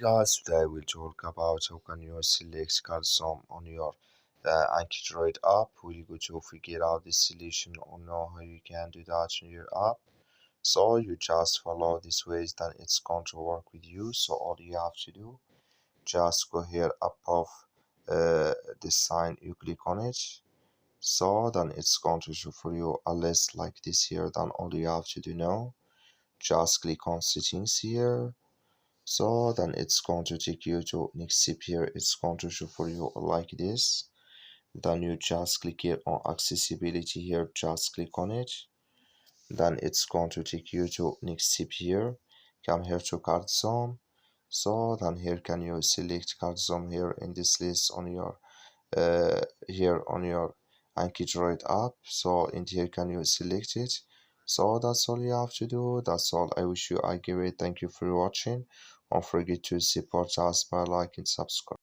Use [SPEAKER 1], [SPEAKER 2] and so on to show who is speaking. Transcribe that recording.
[SPEAKER 1] Guys, today we'll talk about how can you select custom on your AnkiDroid app. We'll go to figure out the solution or know how you can do that in your app. So you just follow these ways, then it's going to work with you. So all you have to do, just go here above this sign, you click on it. So then it's going to show for you a list like this here. Then all you have to do now, just click on settings here. So then it's going to take you to next step here. It's going to show for you like this. Then you just click here on accessibility here, just click on it. Then it's going to take you to next step here. Come here to card zone. So then here can you select card zone here in this list on your here on your AnkiDroid app. So in here can you select it. So that's all you have to do. That's all. I wish you a great thank you for watching. Don't forget to support us by liking, subscribe.